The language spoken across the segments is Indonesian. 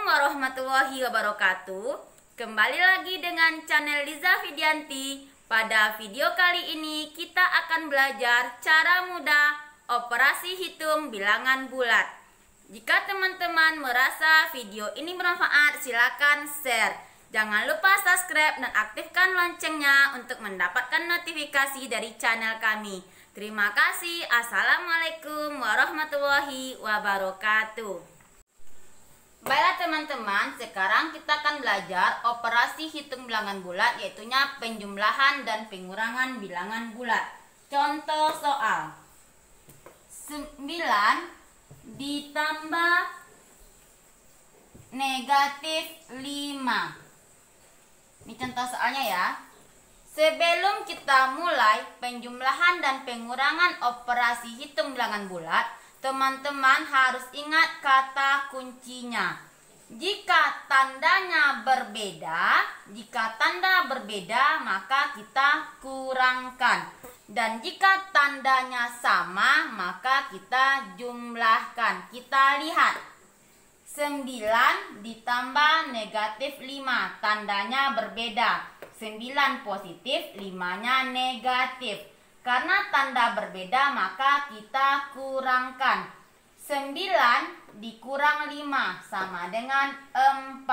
warahmatullahi wabarakatuh. Kembali lagi dengan channel Liza Vidianti. Pada video kali ini kita akan belajar cara mudah operasi hitung bilangan bulat. Jika teman-teman merasa video ini bermanfaat, silakan share. Jangan lupa subscribe dan aktifkan loncengnya untuk mendapatkan notifikasi dari channel kami. Terima kasih. Assalamualaikum warahmatullahi wabarakatuh. Baiklah teman-teman, sekarang kita akan belajar operasi hitung bilangan bulat, yaitunya penjumlahan dan pengurangan bilangan bulat. Contoh soal 9 ditambah negatif 5. Ini contoh soalnya ya. Sebelum kita mulai penjumlahan dan pengurangan operasi hitung bilangan bulat, teman-teman harus ingat kata kuncinya. Jika tanda berbeda, maka kita kurangkan. Dan jika tandanya sama, maka kita jumlahkan. Kita lihat. 9 ditambah negatif 5. Tandanya berbeda. 9 positif, 5-nya negatif. Karena tanda berbeda maka kita kurangkan. 9 dikurang 5 sama dengan 4.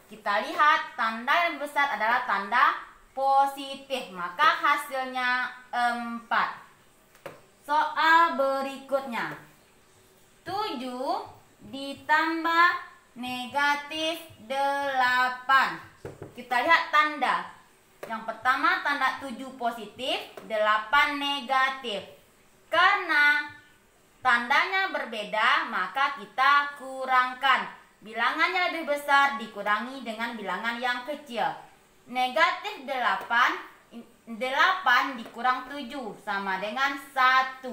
Kita lihat tanda yang besar adalah tanda positif, maka hasilnya 4. Soal berikutnya 7 ditambah negatif 8. Kita lihat tanda. Yang pertama tanda 7 positif, 8 negatif. Karena tandanya berbeda, maka kita kurangkan. Bilangannya lebih besar dikurangi dengan bilangan yang kecil. Negatif 8 dikurang 7 sama dengan 1.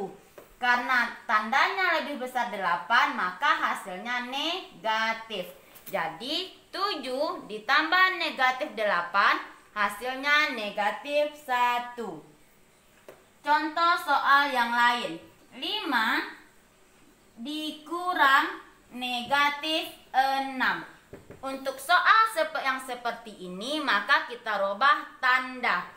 Karena tandanya lebih besar 8, maka hasilnya negatif. Jadi 7 ditambah negatif 8, hasilnya negatif 1. Contoh soal yang lain. 5 dikurang negatif 6. Untuk soal yang seperti ini, maka kita rubah tanda.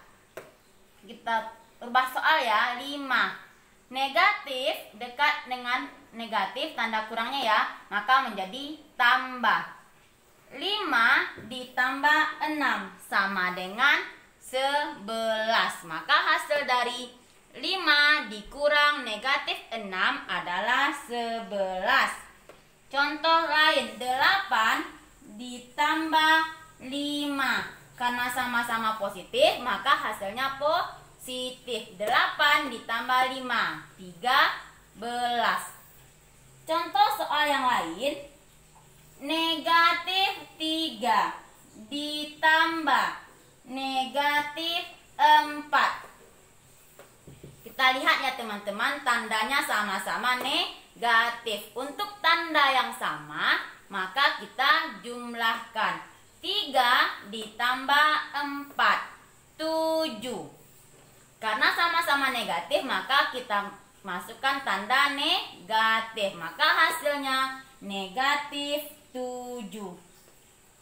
Kita rubah soal ya. 5 negatif dekat dengan negatif, tanda kurangnya ya, maka menjadi tambah. 5 ditambah 6 sama dengan 11. Maka hasil dari 5 dikurang negatif 6 adalah 11. Contoh lain, 8 ditambah 5. Karena sama-sama positif, maka hasilnya positif. 8 ditambah 5, 13. Contoh soal yang lain, negatif 3 ditambah negatif 4. Kita lihat ya teman-teman, tandanya sama-sama negatif. Untuk tanda yang sama, maka kita jumlahkan. 3 ditambah 4, 7. Karena sama-sama negatif, maka kita masukkan tanda negatif. Maka hasilnya negatif 7.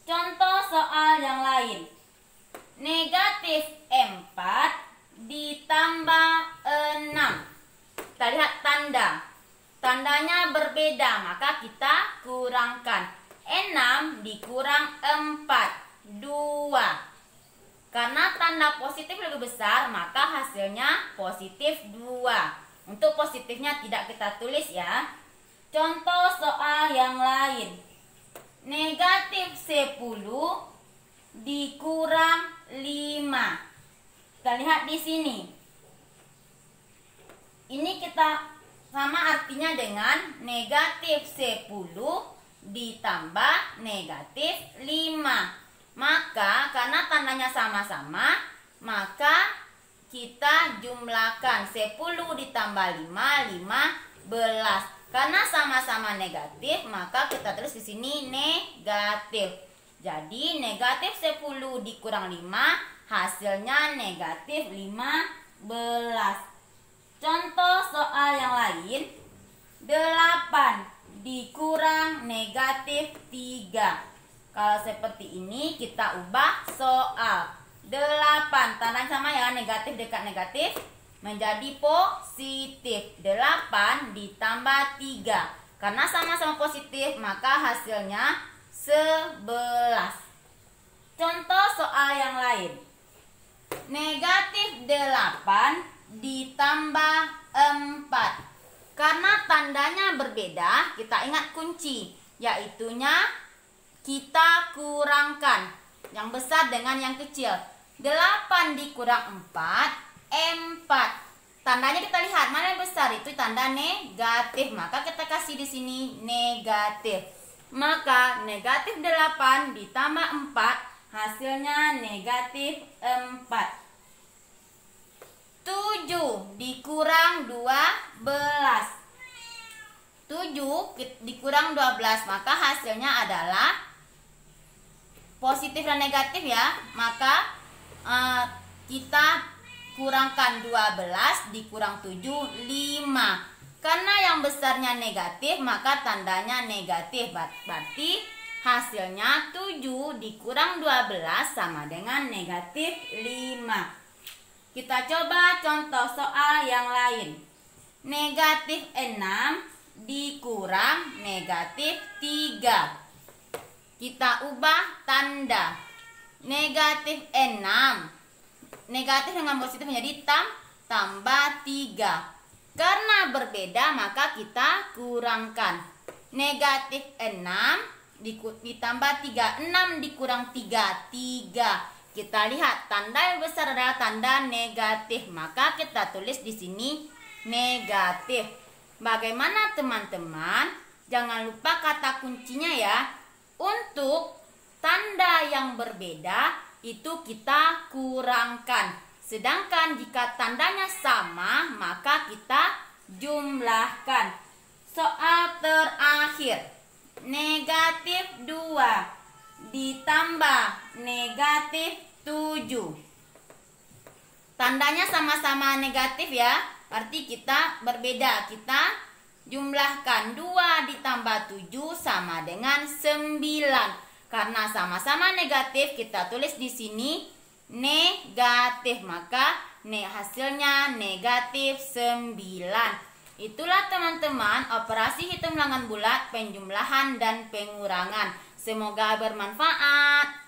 Contoh soal yang lain. Negatif 4 ditambah 6. Kita lihat tanda. Tandanya berbeda, maka kita kurangkan. 6 dikurang 4, 2. Karena tanda positif lebih besar, maka hasilnya positif 2. Untuk positifnya tidak kita tulis ya. Contoh soal yang lain. Negatif 10 dikurang 5. Kita lihat di sini. Ini kita sama artinya dengan negatif 10 ditambah negatif 5. Maka karena tandanya sama-sama, maka kita jumlahkan. 10 ditambah 5, 15. Karena sama-sama negatif, maka kita tulis di sini negatif. Jadi negatif 10 dikurang 5, hasilnya negatif 15. Contoh soal yang lain. 8 dikurang negatif 3. Kalau seperti ini kita ubah soal. 8 tandanya sama ya, negatif dekat negatif menjadi positif. 8 ditambah 3. Karena sama-sama positif maka hasilnya 11. Contoh soal yang lain. Negatif 8 ditambah 4. Karena tandanya berbeda, kita ingat kunci, yaitunya kita kurangkan yang besar dengan yang kecil. 8 dikurang 4, 4. Tandanya kita lihat mana yang besar, itu tanda negatif. Maka kita kasih di sini negatif. Maka negatif 8 ditambah 4 hasilnya negatif 4. 7 dikurang 12. 7 dikurang 12 maka hasilnya adalah positif dan negatif ya. Maka kita kurangkan 12 dikurang 7, 5. Karena yang besarnya negatif maka tandanya negatif. Berarti hasilnya 7 dikurang 12 sama dengan negatif 5. Kita coba contoh soal yang lain. Negatif 6 dikurang negatif 3. Kita ubah tanda. Negatif 6. Negatif dengan positif menjadi tambah 3. Karena berbeda maka kita kurangkan. Negatif 6 ditambah 3. 6 dikurang 3, 3. Kita lihat tanda yang besar adalah tanda negatif. Maka kita tulis di sini negatif. Bagaimana teman-teman? Jangan lupa kata kuncinya ya. Untuk tanda yang berbeda itu kita kurangkan. Sedangkan jika tandanya sama maka kita jumlahkan. Soal terakhir. Negatif 2 ditambah negatif 7. Tandanya sama-sama negatif ya. Berarti kita berbeda. Kita jumlahkan 2 ditambah 7 sama dengan 9. Karena sama-sama negatif kita tulis di sini negatif. Maka hasilnya negatif 9. Itulah teman-teman operasi hitung ulangan bulat, penjumlahan dan pengurangan. Semoga bermanfaat.